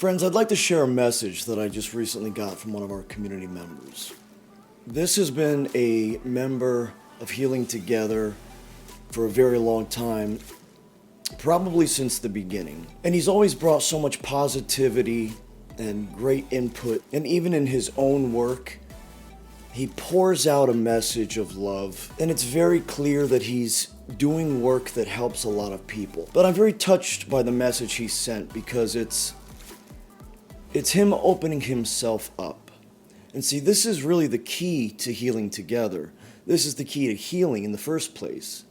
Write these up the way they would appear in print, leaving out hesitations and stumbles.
Friends, I'd like to share a message that I just recently got from one of our community members. This has been a member of Healing Together for a very long time, probably since the beginning. And he's always brought so much positivity and great input. And even in his own work, he pours out a message of love. And it's very clear that he's doing work that helps a lot of people. But I'm very touched by the message he sent because it's him opening himself up. And see, this is really the key to healing together. This is the key to healing in the first place,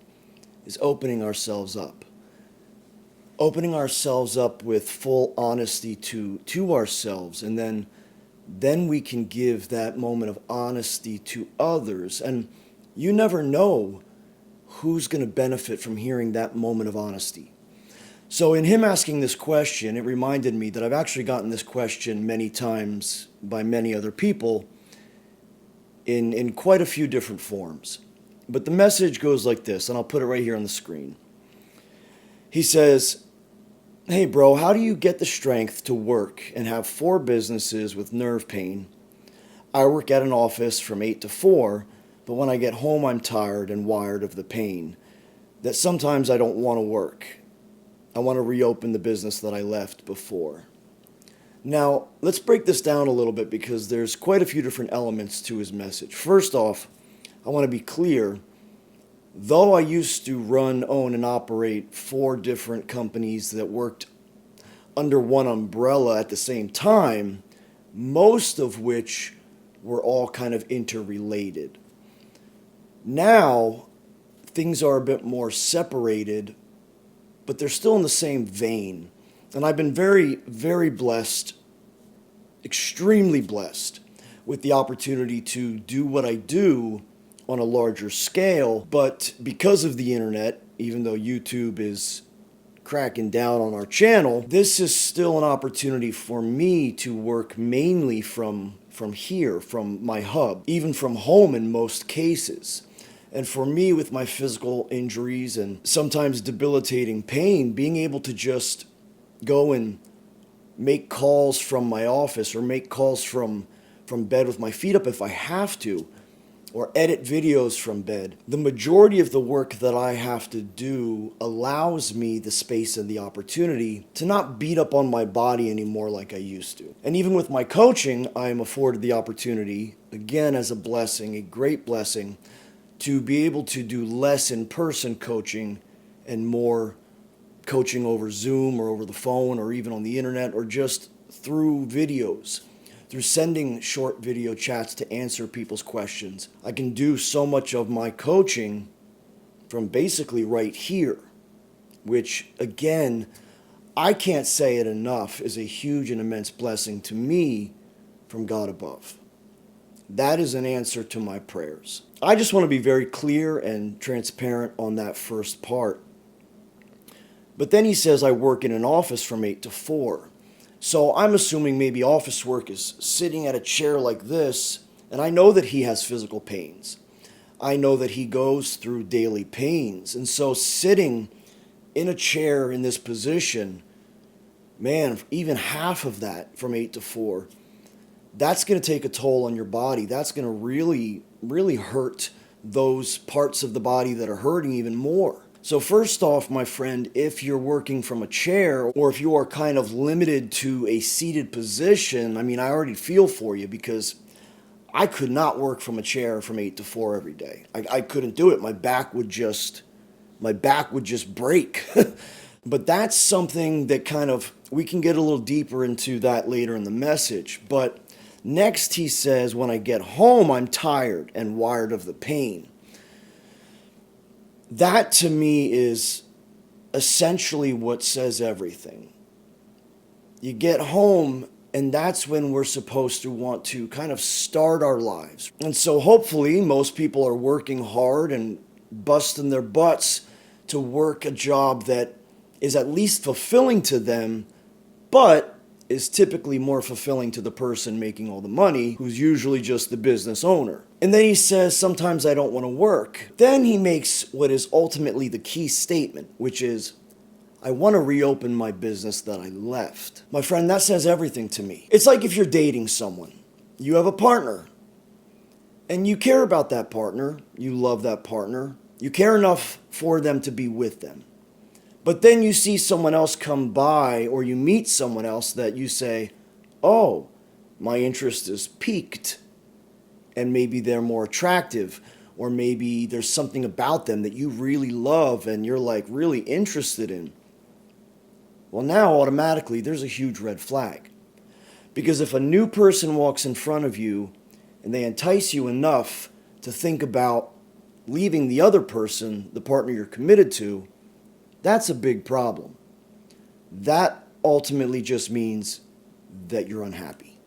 is opening ourselves up. Opening ourselves up with full honesty to ourselves, and then we can give that moment of honesty to others. And you never know who's going to benefit from hearing that moment of honesty. So in him asking this question, it reminded me that I've actually gotten this question many times by many other people in quite a few different forms. But the message goes like this, and I'll put it right here on the screen. He says, "Hey bro, how do you get the strength to work and have 4 businesses with nerve pain? I work at an office from 8 to 4, but when I get home I'm tired and wired of the pain, that sometimes I don't want to work. I want to reopen the business that I left before." Now, let's break this down a little bit because there's quite a few different elements to his message. First off, I want to be clear. Though I used to run, own, and operate 4 different companies that worked under one umbrella at the same time, most of which were all kind of interrelated. Now, things are a bit more separated, but they're still in the same vein. And I've been very, very blessed, extremely blessed, with the opportunity to do what I do on a larger scale. But because of the internet, even though YouTube is cracking down on our channel, this is still an opportunity for me to work mainly from here, from my hub, even from home in most cases. And for me, with my physical injuries and sometimes debilitating pain, being able to just go and make calls from my office or make calls from bed with my feet up if I have to, or edit videos from bed, the majority of the work that I have to do allows me the space and the opportunity to not beat up on my body anymore like I used to. And even with my coaching, I am afforded the opportunity, again as a blessing, a great blessing, to be able to do less in-person coaching and more coaching over Zoom or over the phone or even on the internet or just through videos, through sending short video chats to answer people's questions. I can do so much of my coaching from basically right here, which again, I can't say it enough, is a huge and immense blessing to me from God above. That is an answer to my prayers. I just want to be very clear and transparent on that first part. But then he says I work in an office from 8 to 4. So I'm assuming maybe office work is sitting at a chair like this, and I know that he has physical pains. I know that he goes through daily pains. And so sitting in a chair in this position, man, even half of that from 8 to 4, that's going to take a toll on your body. That's going to really, really hurt those parts of the body that are hurting even more. So first off, my friend, if you're working from a chair or if you are kind of limited to a seated position, I mean, I already feel for you because I could not work from a chair from 8 to 4 every day. I couldn't do it. My back would just break. But that's something that kind of, we can get a little deeper into that later in the message. But next he says, when I get home, I'm tired and wired of the pain. That to me is essentially what says everything. You get home, and that's when we're supposed to want to kind of start our lives. And so hopefully most people are working hard and busting their butts to work a job that is at least fulfilling to them, but is typically more fulfilling to the person making all the money, who's usually just the business owner. And then he says, sometimes I don't want to work. Then he makes what is ultimately the key statement, which is, I want to reopen my business that I left. My friend, that says everything to me. It's like if you're dating someone. You have a partner, and you care about that partner. You love that partner. You care enough for them to be with them. But then you see someone else come by, or you meet someone else that you say, oh, my interest is piqued. And maybe they're more attractive, or maybe there's something about them that you really love and you're like really interested in. Well, now automatically there's a huge red flag. Because if a new person walks in front of you and they entice you enough to think about leaving the other person, the partner you're committed to, that's a big problem. That ultimately just means that you're unhappy.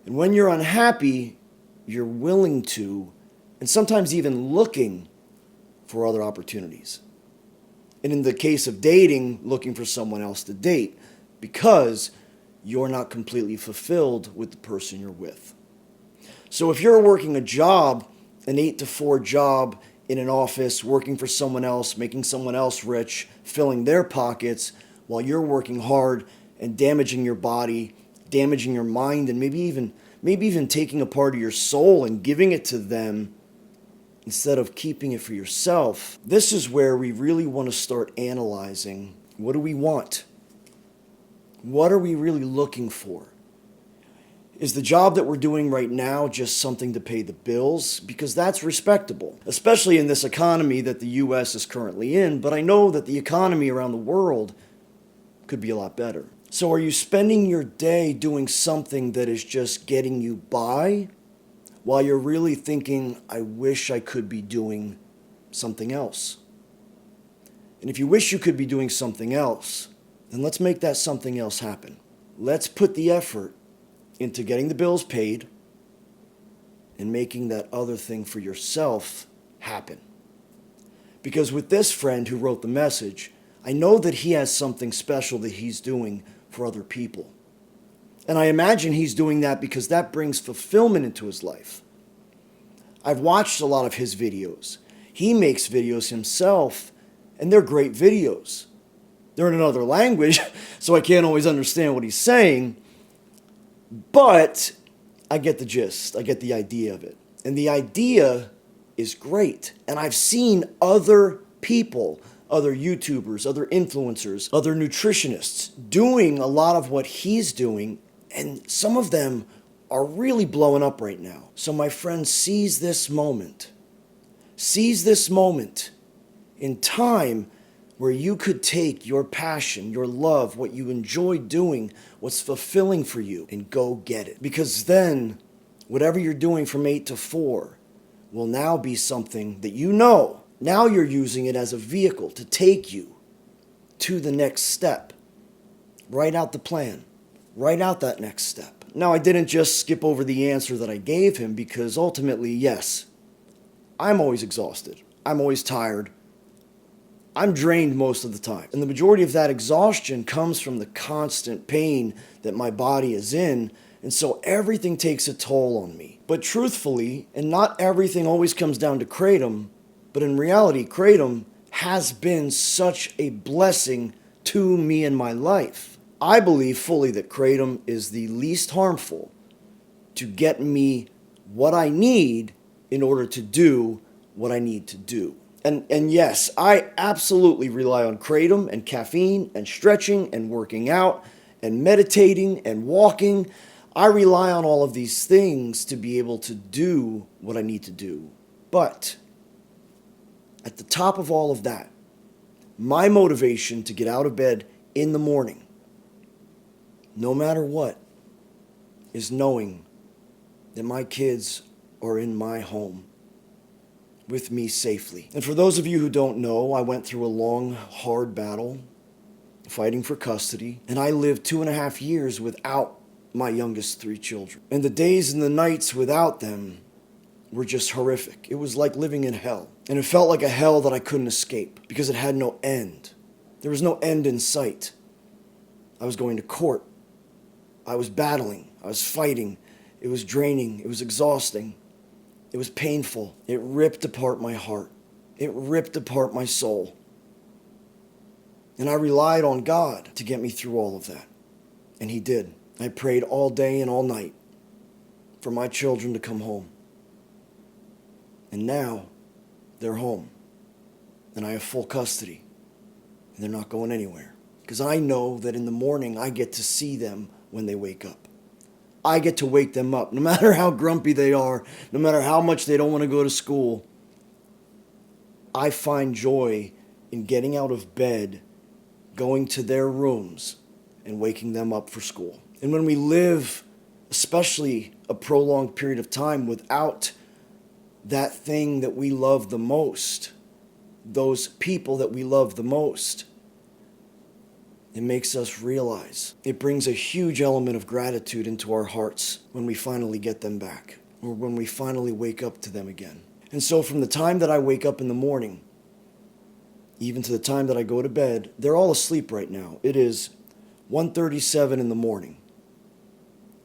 And when you're unhappy, you're willing to, and sometimes even looking for other opportunities. And in the case of dating, looking for someone else to date, because you're not completely fulfilled with the person you're with. So if you're working a job, an 8 to 4 job in an office, working for someone else, making someone else rich, filling their pockets, while you're working hard and damaging your body, damaging your mind, and maybe even taking a part of your soul and giving it to them instead of keeping it for yourself, this is where we really want to start analyzing, what do we want? What are we really looking for? Is the job that we're doing right now just something to pay the bills? Because that's respectable, especially in this economy that the U.S. is currently in, but I know that the economy around the world could be a lot better. So are you spending your day doing something that is just getting you by, while you're really thinking, I wish I could be doing something else? And if you wish you could be doing something else, then let's make that something else happen. Let's put the effort into getting the bills paid and making that other thing for yourself happen. Because with this friend who wrote the message, I know that he has something special that he's doing for other people. And I imagine he's doing that because that brings fulfillment into his life. I've watched a lot of his videos. He makes videos himself, and they're great videos. They're in another language, so I can't always understand what he's saying, but I get the gist. I get the idea of it. And the idea is great. And I've seen other people, other YouTubers, other influencers, other nutritionists doing a lot of what he's doing, and some of them are really blowing up right now. So my friend, seize this moment. Seize this moment in time where you could take your passion, your love, what you enjoy doing, what's fulfilling for you, and go get it. Because then, whatever you're doing from 8 to 4 will now be something that you know. Now you're using it as a vehicle to take you to the next step. Write out the plan. Write out that next step. Now, I didn't just skip over the answer that I gave him because ultimately, yes, I'm always exhausted. I'm always tired. I'm drained most of the time. And the majority of that exhaustion comes from the constant pain that my body is in. And so everything takes a toll on me. But truthfully, and not everything always comes down to Kratom, but in reality, Kratom has been such a blessing to me in my life. I believe fully that Kratom is the least harmful to get me what I need in order to do what I need to do. And yes, I absolutely rely on Kratom and caffeine and stretching and working out and meditating and walking. I rely on all of these things to be able to do what I need to do. But at the top of all of that, my motivation to get out of bed in the morning, no matter what, is knowing that my kids are in my home with me safely. And for those of you who don't know, I went through a long, hard battle fighting for custody, and I lived 2.5 years without my youngest 3 children. And the days and the nights without them were just horrific. It was like living in hell. And it felt like a hell that I couldn't escape because it had no end. There was no end in sight. I was going to court. I was battling. I was fighting. It was draining. It was exhausting. It was painful. It ripped apart my heart. It ripped apart my soul. And I relied on God to get me through all of that. And He did. I prayed all day and all night for my children to come home. And now they're home. And I have full custody. And they're not going anywhere. Because I know that in the morning I get to see them when they wake up. I get to wake them up. No matter how grumpy they are, no matter how much they don't want to go to school, I find joy in getting out of bed, going to their rooms, and waking them up for school. And when we live, especially a prolonged period of time, without that thing that we love the most, those people that we love the most, it makes us realize. It brings a huge element of gratitude into our hearts when we finally get them back, or when we finally wake up to them again. And so from the time that I wake up in the morning, even to the time that I go to bed, they're all asleep right now. It is 1:37 in the morning.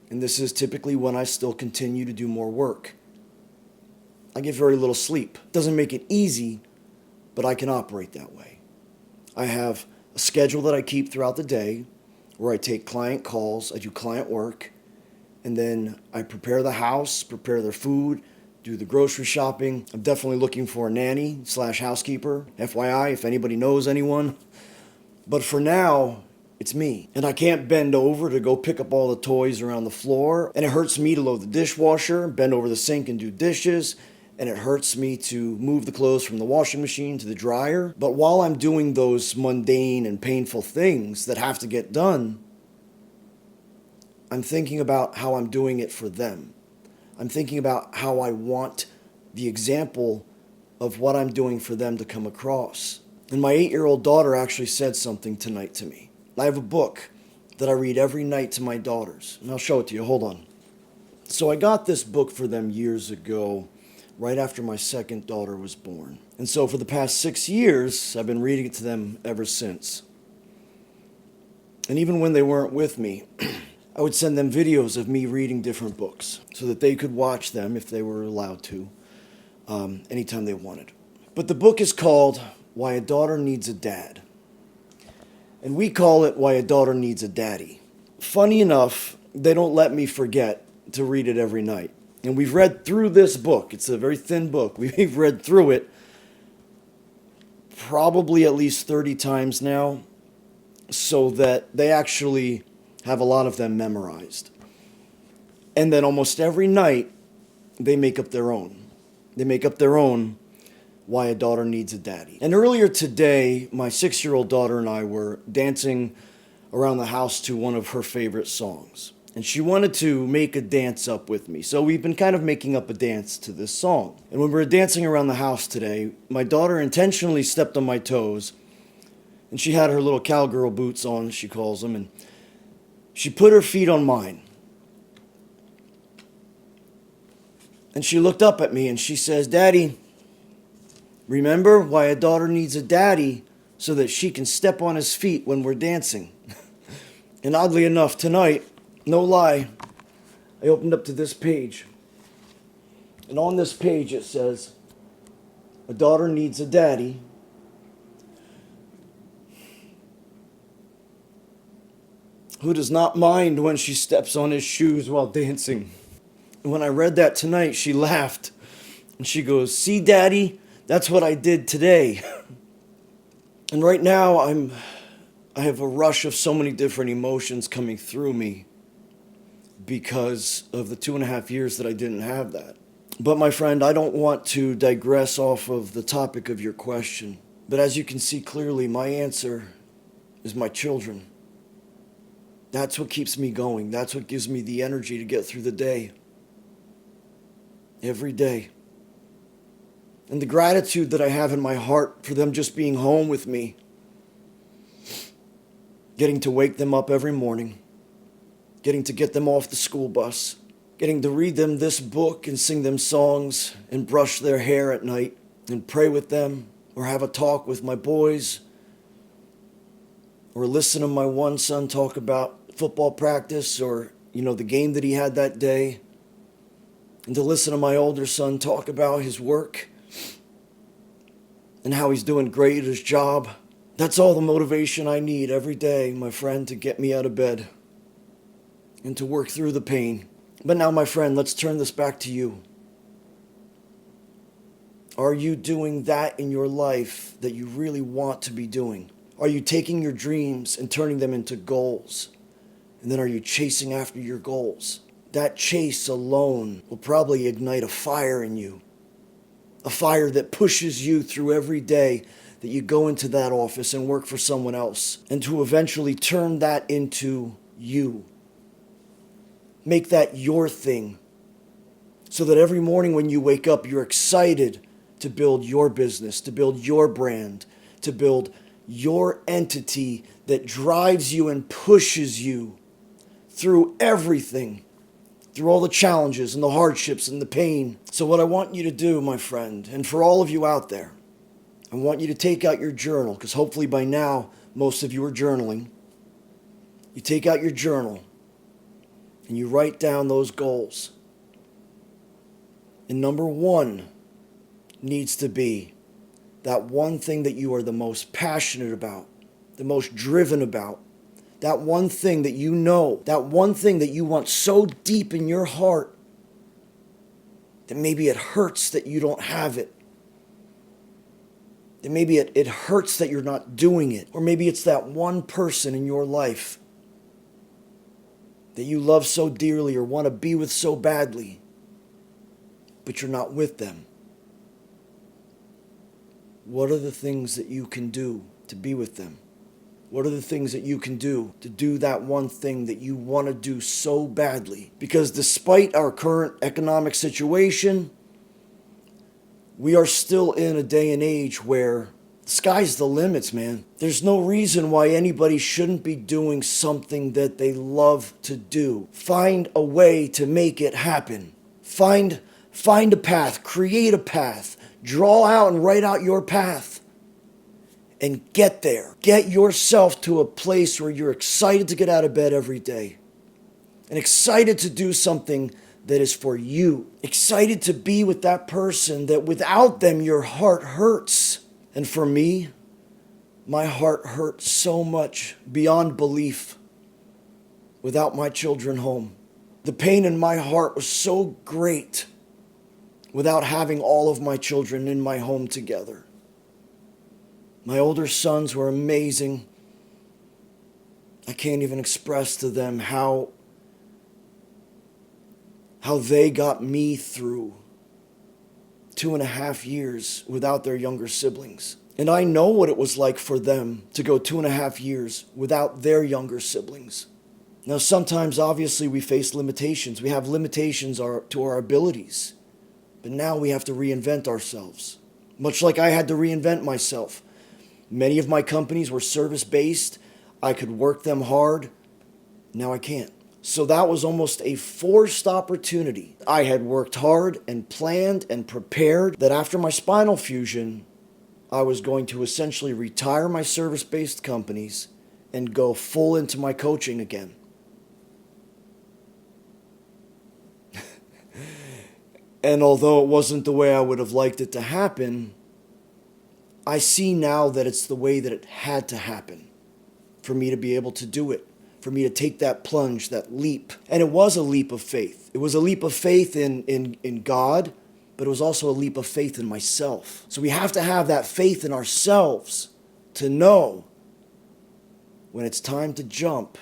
And this is typically when I still continue to do more work. I get very little sleep. Doesn't make it easy, but I can operate that way. I have a schedule that I keep throughout the day where I take client calls, I do client work, and then I prepare the house, prepare their food, do the grocery shopping. I'm definitely looking for a nanny / housekeeper, FYI, if anybody knows anyone. But for now, it's me. And I can't bend over to go pick up all the toys around the floor. And it hurts me to load the dishwasher, bend over the sink and do dishes. And it hurts me to move the clothes from the washing machine to the dryer. But while I'm doing those mundane and painful things that have to get done, I'm thinking about how I'm doing it for them. I'm thinking about how I want the example of what I'm doing for them to come across. And my 8-year-old daughter actually said something tonight to me. I have a book that I read every night to my daughters. And I'll show it to you. Hold on. So I got this book for them years ago, right after my second daughter was born. And so for the past 6 years, I've been reading it to them ever since. And even when they weren't with me, I would send them videos of me reading different books so that they could watch them if they were allowed to, anytime they wanted. But the book is called Why a Daughter Needs a Dad. And we call it Why a Daughter Needs a Daddy. Funny enough, they don't let me forget to read it every night. And we've read through this book. It's a very thin book. We've read through it probably at least 30 times now, so that they actually have a lot of them memorized. And then almost every night, they make up their own. They make up their own Why a Daughter Needs a Daddy. And earlier today, my 6-year-old daughter and I were dancing around the house to one of her favorite songs. And she wanted to make a dance up with me. So we've been kind of making up a dance to this song. And when we were dancing around the house today, my daughter intentionally stepped on my toes. And she had her little cowgirl boots on, she calls them. And she put her feet on mine. And she looked up at me and she says, "Daddy, remember why a daughter needs a daddy so that she can step on his feet when we're dancing?" And oddly enough, tonight, no lie, I opened up to this page. And on this page it says, "A daughter needs a daddy who does not mind when she steps on his shoes while dancing." And when I read that tonight, she laughed. And she goes, "See, Daddy, that's what I did today." And right now, I have a rush of so many different emotions coming through me because of the 2.5 years that I didn't have that. But my friend, I don't want to digress off of the topic of your question. But as you can see clearly, my answer is my children. That's what keeps me going. That's what gives me the energy to get through the day. Every day. And the gratitude that I have in my heart for them just being home with me. Getting to wake them up every morning. Getting to get them off the school bus. Getting to read them this book and sing them songs and brush their hair at night and pray with them or have a talk with my boys or listen to my one son talk about football practice or, the game that he had that day, and to listen to my older son talk about his work and how he's doing great at his job That's all the motivation I need every day, my friend, to get me out of bed and to work through the pain. But now, my friend, let's turn this back to you. Are you doing that in your life that you really want to be doing? Are you taking your dreams and turning them into goals? And then are you chasing after your goals? That chase alone will probably ignite a fire in you. A fire that pushes you through every day that you go into that office and work for someone else, and to eventually turn that into you. Make that your thing, so that every morning when you wake up, you're excited to build your business, to build your brand, to build your entity that drives you and pushes you through everything, through all the challenges and the hardships and the pain. So what I want you to do, my friend, and for all of you out there, I want you to take out your journal, because hopefully by now most of you are journaling. You take out your journal and you write down those goals. And number one needs to be that one thing that you are the most passionate about, the most driven about, that one thing that you know, that one thing that you want so deep in your heart that maybe it hurts that you don't have it. That maybe it hurts that you're not doing it. Or maybe it's that one person in your life that you love so dearly or want to be with so badly, but you're not with them. What are the things that you can do to be with them? What are the things that you can do to do that one thing that you want to do so badly? Because despite our current economic situation, we are still in a day and age where the sky's the limits, man. There's no reason why anybody shouldn't be doing something that they love to do. Find a way to make it happen. Find a path, create a path, draw out and write out your path, and get there. Get yourself to a place where you're excited to get out of bed every day and excited to do something that is for you. Excited to be with that person that without them your heart hurts. And for me, my heart hurt so much beyond belief without my children home. The pain in my heart was so great without having all of my children in my home together. My older sons were amazing. I can't even express to them how they got me through 2.5 years without their younger siblings. And I know what it was like for them to go 2.5 years without their younger siblings. Now, sometimes, obviously, we face limitations. We have limitations to our abilities. But now we have to reinvent ourselves. Much like I had to reinvent myself. Many of my companies were service-based. I could work them hard. Now I can't. So that was almost a forced opportunity. I had worked hard and planned and prepared that after my spinal fusion, I was going to essentially retire my service-based companies and go full into my coaching again. And although it wasn't the way I would have liked it to happen, I see now that it's the way that it had to happen for me to be able to do it, for me to take that plunge, that leap. And it was a leap of faith. It was a leap of faith in God, but it was also a leap of faith in myself. So we have to have that faith in ourselves to know when it's time to jump,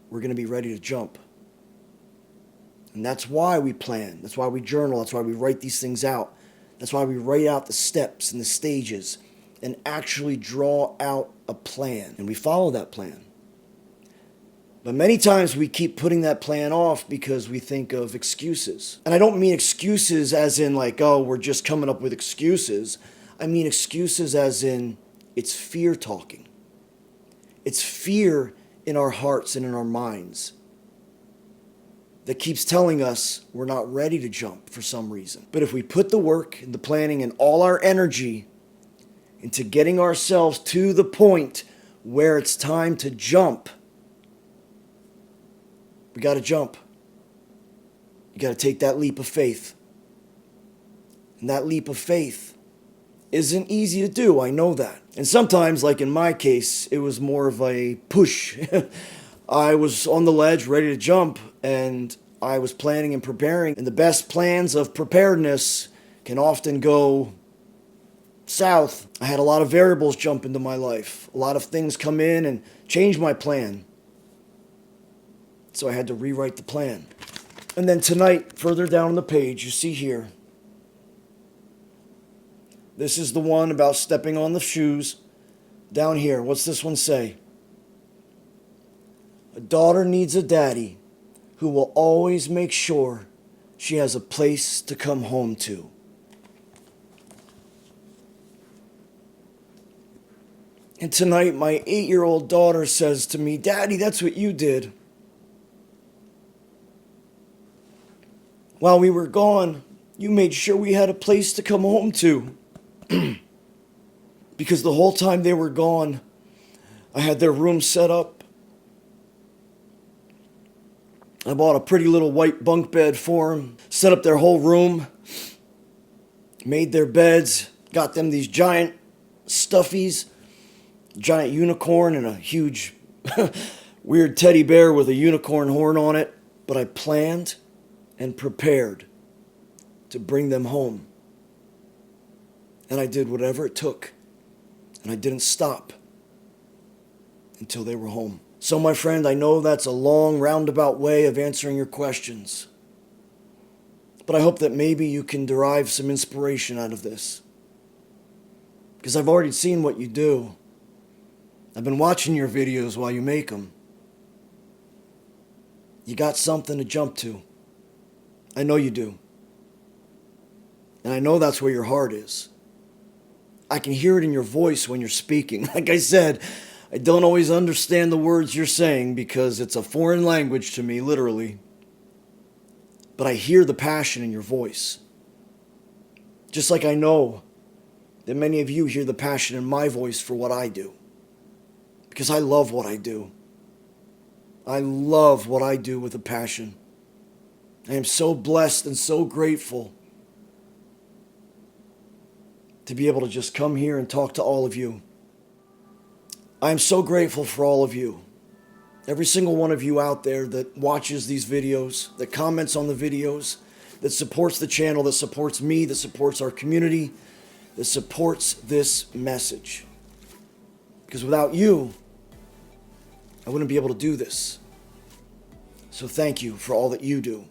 we're going to be ready to jump. And that's why we plan. That's why we journal. That's why we write these things out. That's why we write out the steps and the stages and actually draw out a plan. And we follow that plan. But many times we keep putting that plan off because we think of excuses. And I don't mean excuses as in like, oh, we're just coming up with excuses. I mean excuses as in it's fear talking. It's fear in our hearts and in our minds that keeps telling us we're not ready to jump for some reason. But if we put the work and the planning and all our energy into getting ourselves to the point where it's time to jump, we got to jump. You got to take that leap of faith. And that leap of faith isn't easy to do, I know that. And sometimes, like in my case, it was more of a push. I was on the ledge, ready to jump, and I was planning and preparing. And the best plans of preparedness can often go south. I had a lot of variables jump into my life. A lot of things come in and change my plan. So I had to rewrite the plan. And then tonight, further down on the page, you see here, this is the one about stepping on the shoes. Down here, what's this one say? A daughter needs a daddy who will always make sure she has a place to come home to. And tonight, my 8-year-old daughter says to me, Daddy, that's what you did. While we were gone, you made sure we had a place to come home to. Because the whole time they were gone, I had their room set up. I bought a pretty little white bunk bed for them, set up their whole room, made their beds, got them these giant stuffies, giant unicorn and a huge weird teddy bear with a unicorn horn on it. But I planned and prepared to bring them home. And I did whatever it took. And I didn't stop until they were home. So, my friend, I know that's a long, roundabout way of answering your questions. But I hope that maybe you can derive some inspiration out of this. Because I've already seen what you do. I've been watching your videos while you make them. You got something to jump to. I know you do. And I know that's where your heart is. I can hear it in your voice when you're speaking. Like I said, I don't always understand the words you're saying because it's a foreign language to me, literally. But I hear the passion in your voice. Just like I know that many of you hear the passion in my voice for what I do. Because I love what I do. I love what I do with a passion. I am so blessed and so grateful to be able to just come here and talk to all of you. I am so grateful for all of you. Every single one of you out there that watches these videos, that comments on the videos, that supports the channel, that supports me, that supports our community, that supports this message. Because without you, I wouldn't be able to do this. So thank you for all that you do.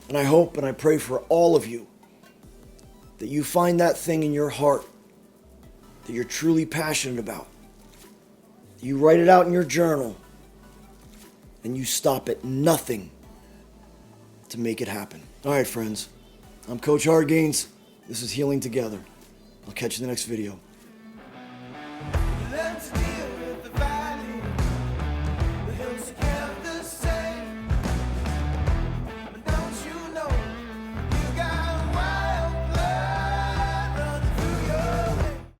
And I hope and I pray for all of you that you find that thing in your heart that you're truly passionate about. You write it out in your journal and you stop at nothing to make it happen. All right, friends. I'm Coach HardgainZ. This is Healing Together. I'll catch you in the next video.